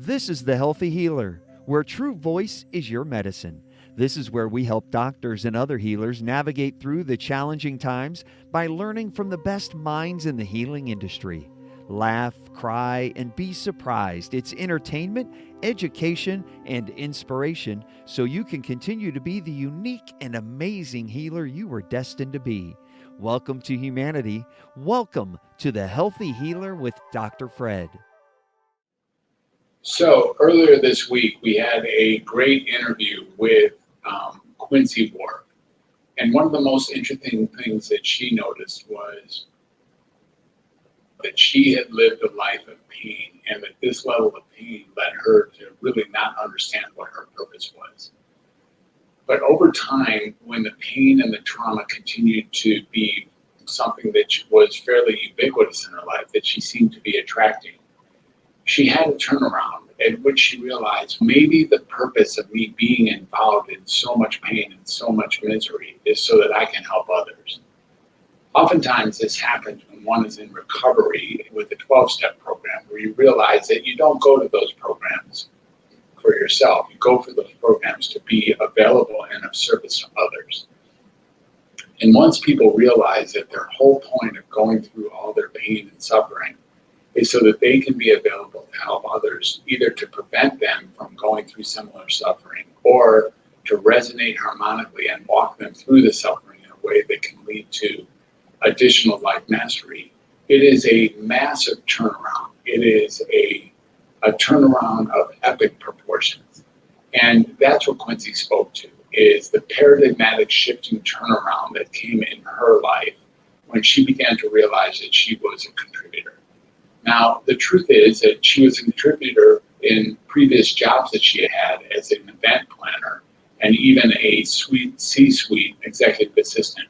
This is The Healthy Healer, where true voice is your medicine. This is where we help doctors and other healers navigate through the challenging times by learning from the best minds in the healing industry. Laugh, cry, and be surprised. It's entertainment, education, and inspiration so you can continue to be the unique and amazing healer you were destined to be. Welcome to humanity. Welcome to The Healthy Healer with Dr. Fred. So earlier this week, we had a great interview with Quincy Ward. And one of the most interesting things that she noticed was that she had lived a life of pain, and that this level of pain led her to really not understand what her purpose was. But over time, when the pain and the trauma continued to be something that was fairly ubiquitous in her life, that she seemed to be attracting, she had a turnaround at which she realized maybe the purpose of me being involved in so much pain and so much misery is so that I can help others. Oftentimes this happens when one is in recovery with the 12-step program, where you realize that you don't go to those programs for yourself. You go for those programs to be available and of service to others. And once people realize that their whole point of going through all their pain and suffering is so that they can be available to help others, either to prevent them from going through similar suffering or to resonate harmonically and walk them through the suffering in a way that can lead to additional life mastery. It is a massive turnaround. It is a turnaround of epic proportions. And that's what Quincy spoke to, is the paradigmatic shifting turnaround that came in her life when she began to realize that she was a contributor. Now, the truth is that she was a contributor in previous jobs that she had as an event planner and even a C-suite executive assistant,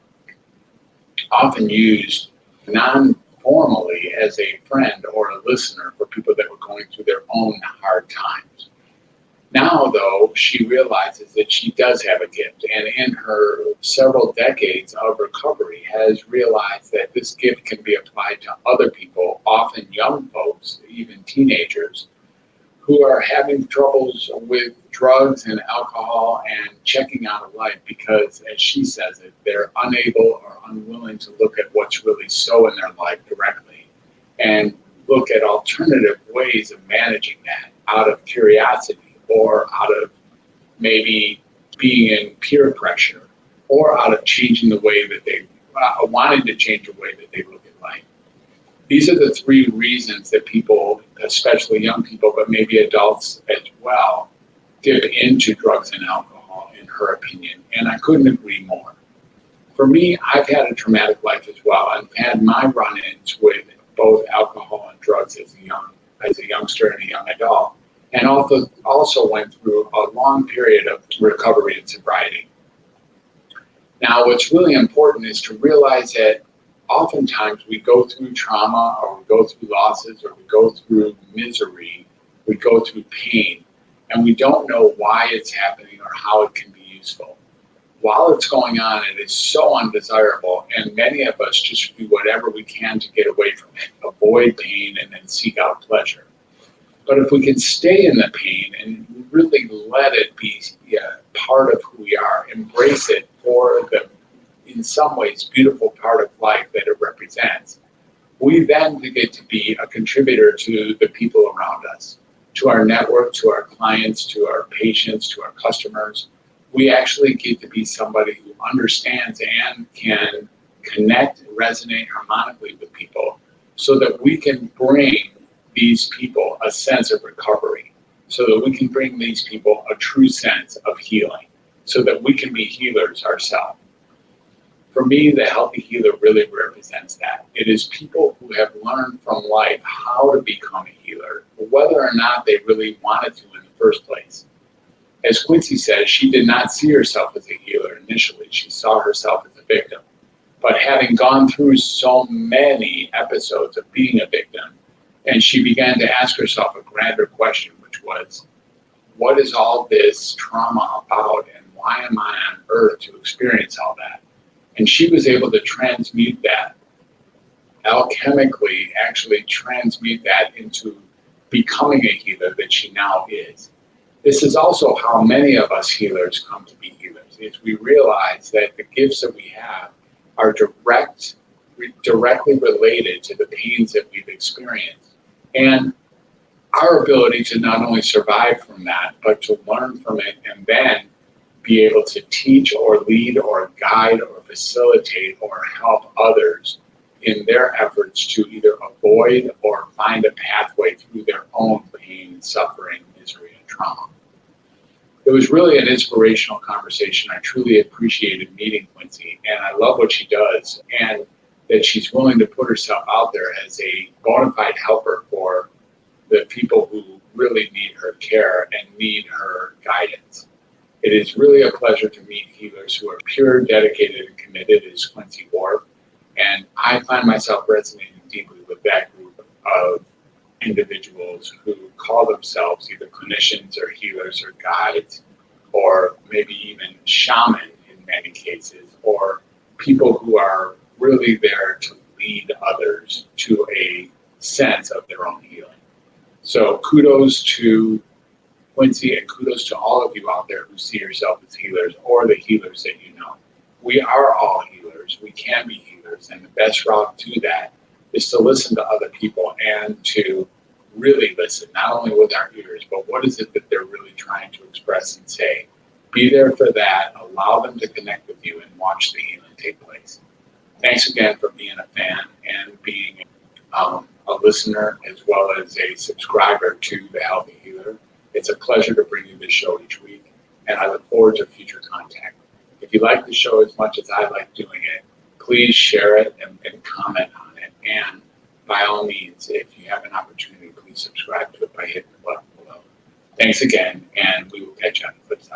often used non-formally as a friend or a listener for people that were going through their own hard times. Now, though, she realizes that she does have a gift, and in her several decades of recovery has realized that this gift can be applied to other people, often young folks, even teenagers, who are having troubles with drugs and alcohol and checking out of life because, as she says it, they're unable or unwilling to look at what's really so in their life directly and look at alternative ways of managing that out of curiosity, or out of maybe being in peer pressure, or out of changing the way that they, wanting to change the way that they look at life. These are the three reasons that people, especially young people, but maybe adults as well, dip into drugs and alcohol, in her opinion. And I couldn't agree more. For me, I've had a traumatic life as well. I've had my run-ins with both alcohol and drugs as a youngster and a young adult. And also went through a long period of recovery and sobriety. Now, what's really important is to realize that oftentimes we go through trauma, or we go through losses, or we go through misery, we go through pain, and we don't know why it's happening or how it can be useful. While it's going on, it is so undesirable, and many of us just do whatever we can to get away from it, avoid pain, and then seek out pleasure. But if we can stay in the pain and really let it be part of who we are, embrace it for the, in some ways, beautiful part of life that it represents, we then get to be a contributor to the people around us, to our network, to our clients, to our patients, to our customers. We actually get to be somebody who understands and can connect, resonate harmonically with people so that we can bring these people a sense of recovery, so that we can bring these people a true sense of healing, so that we can be healers ourselves. For me, the healthy healer really represents that. It is people who have learned from life how to become a healer, whether or not they really wanted to in the first place. As Quincy says, she did not see herself as a healer initially. She saw herself as a victim. But having gone through so many episodes of being a victim, and she began to ask herself a grander question, which was, what is all this trauma about, and why am I on earth to experience all that? And she was able to transmute that, alchemically actually transmute that into becoming a healer that she now is. This is also how many of us healers come to be healers, is we realize that the gifts that we have are directly related to the pains that we've experienced. And our ability to not only survive from that, but to learn from it and then be able to teach or lead or guide or facilitate or help others in their efforts to either avoid or find a pathway through their own pain, suffering, misery, and trauma. It was really an inspirational conversation. I truly appreciated meeting Quincy, and I love what she does, and that she's willing to put herself out there as a bona fide helper for the people who really need her care and need her guidance. It is really a pleasure to meet healers who are pure, dedicated, and committed as Quincy Ward, and I find myself resonating deeply with that group of individuals who call themselves either clinicians or healers or guides, or maybe even shaman in many cases, or people who are really there to lead others to a sense of their own healing. So kudos to Quincy, and kudos to all of you out there who see yourself as healers or the healers that you know. We are all healers. We can be healers, and the best route to that is to listen to other people and to really listen, not only with our ears, but what is it that they're really trying to express and say. Be there for that, allow them to connect with you, and watch the healing take place. Thanks again for being a fan and being a listener as well as a subscriber to The Healthy Healer. It's a pleasure to bring you this show each week, and I look forward to future contact. If you like the show as much as I like doing it, please share it and comment on it. And by all means, if you have an opportunity, please subscribe to it by hitting the button below. Thanks again, and we will catch you on the flip side.